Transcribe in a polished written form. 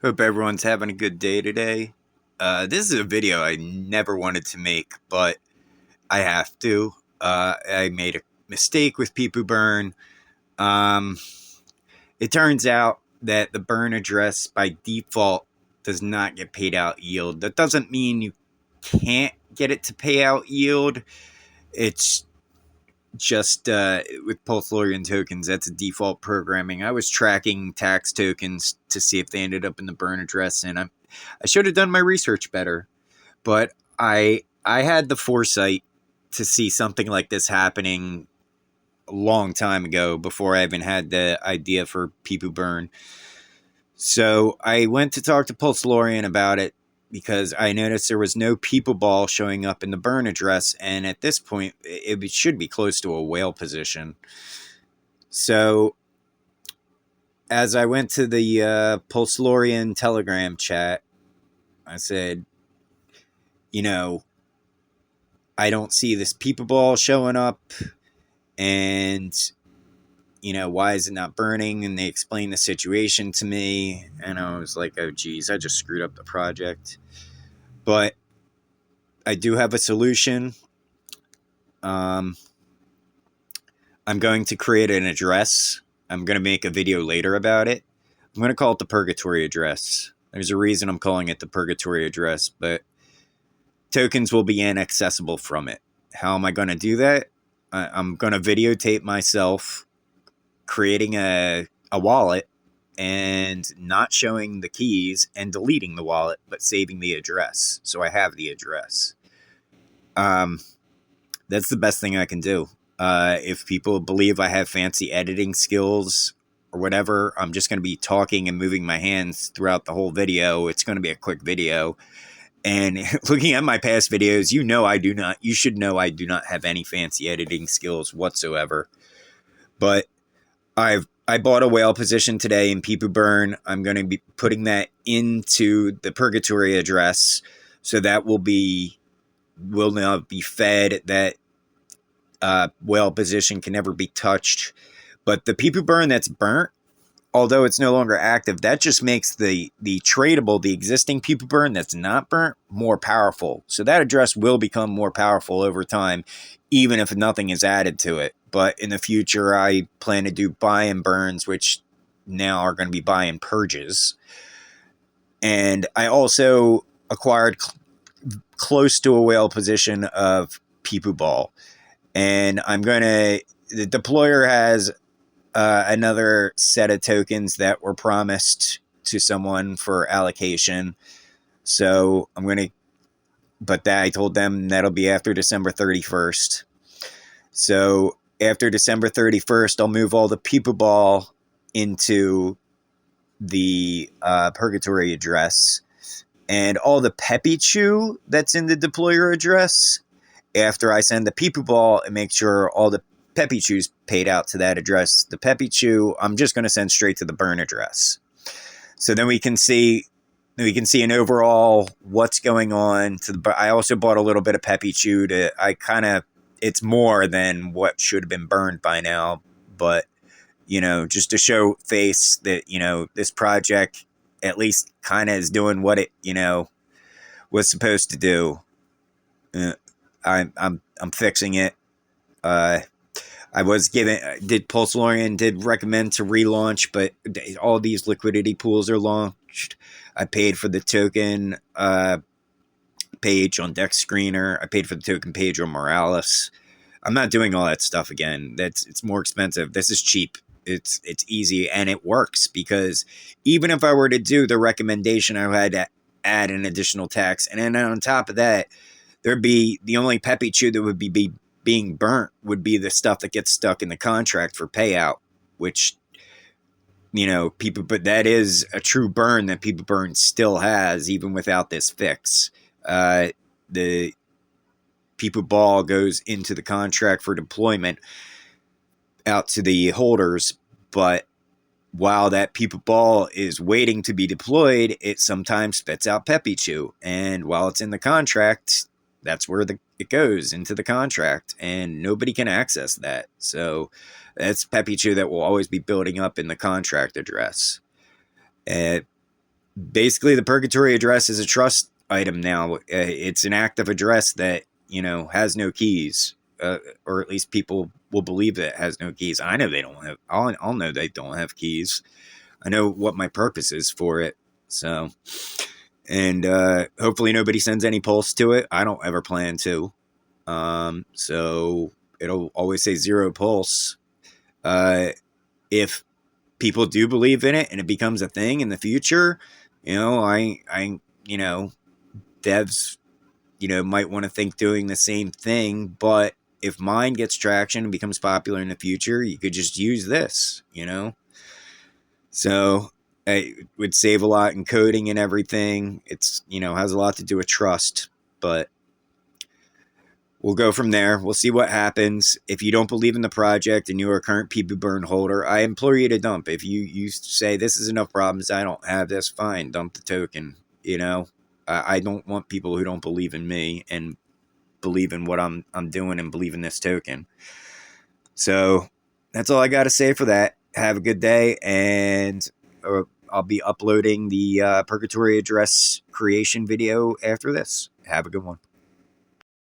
Hope everyone's having a good day today. This is a video I never wanted to make, but I have to. I made a mistake with PepuBurn. Um, it turns out that the burn address by default does not get paid out yield. That doesn't mean you can't get it to pay out yield. It's just with Pulsarian tokens, that's a default programming. I was tracking tax tokens to see if they ended up in the burn address, and I should have done my research better. But I had the foresight to see something like this happening a long time ago before I even had the idea for PepuBurn. So I went to talk to Pulsarian about it because I noticed there was no people ball showing up in the burn address, and at this point, it should be close to a whale position. So as I went to the Pulsarian Telegram chat, I said, I don't see this people ball showing up, and why is it not burning? And they explained the situation to me, and I was like, oh geez, I just screwed up the project. But I do have a solution. I'm going to create an address. I'm going to make a video later about it. I'm going to call it the purgatory address. There's a reason I'm calling it the purgatory address, but tokens will be inaccessible from it. How am I going to do that? I'm going to videotape myself creating a wallet and not showing the keys and deleting the wallet, but saving the address. So I have the address. That's the best thing I can do. If people believe I have fancy editing skills or whatever, I'm just going to be talking and moving my hands throughout the whole video. It's going to be a quick video. And looking at my past videos, you should know I do not have any fancy editing skills whatsoever. But I bought a whale position today in PepuBurn. I'm going to be putting that into the purgatory address. So that will now be fed. That whale position can never be touched. But the PepuBurn that's burnt, although it's no longer active, that just makes the existing PepuBurn that's not burnt more powerful. So that address will become more powerful over time, even if nothing is added to it. But in the future, I plan to do buy-in burns, which now are going to be buy-in purges. And I also acquired close to a whale position of PepuBall. And the deployer has another set of tokens that were promised to someone for allocation. So I told them that'll be after December 31st. So after December 31st, I'll move all the PepuBall into the purgatory address, and all the PepuChew that's in the deployer address, after I send the PepuBall and make sure all the PepuChew's paid out to that address. The PepuChew, I'm just going to send straight to the burn address. So then we can see an overall what's going on. I also bought a little bit of PepuChew it's more than what should have been burned by now, but just to show face that this project at least kind of is doing what it was supposed to do. I'm fixing it. Pulsarian did recommend to relaunch, but all these liquidity pools are launched. I paid for the token page on Dex Screener. I paid for the token page on Morales. I'm not doing all that stuff again. It's more expensive. This is cheap. It's easy, and it works, because even if I were to do the recommendation, I had to add an additional tax, and then on top of that, there'd be the only PepuChew that would be being burnt would be the stuff that gets stuck in the contract for payout, which but that is a true burn that PepuBurn still has even without this fix. The PepuBall goes into the contract for deployment out to the holders, but while that PepuBall is waiting to be deployed, it sometimes spits out PepuChew, and while it's in the contract, that's where it goes, into the contract, and nobody can access that. So that's PepuChew that will always be building up in the contract address. Basically, the purgatory address is a trust item now. It's an active address that, has no keys, or at least people will believe that it has no keys. I know they don't have. I'll know they don't have keys. I know what my purpose is for it. So, and hopefully nobody sends any pulse to it. I don't ever plan to. So it'll always say zero pulse. If people do believe in it and it becomes a thing in the future, devs, might want to think doing the same thing. But if mine gets traction and becomes popular in the future, you could just use this. So it would save a lot in coding and everything. It's, has a lot to do with trust, but we'll go from there. We'll see what happens. If you don't believe in the project and you are a current PepuBurn holder, I implore you to dump. If you say this is enough problems, I don't have this, fine, dump the token. I don't want people who don't believe in me and believe in what I'm doing and believe in this token. So that's all I got to say for that. Have a good day, and I'll be uploading the Purgatory address creation video after this. Have a good one.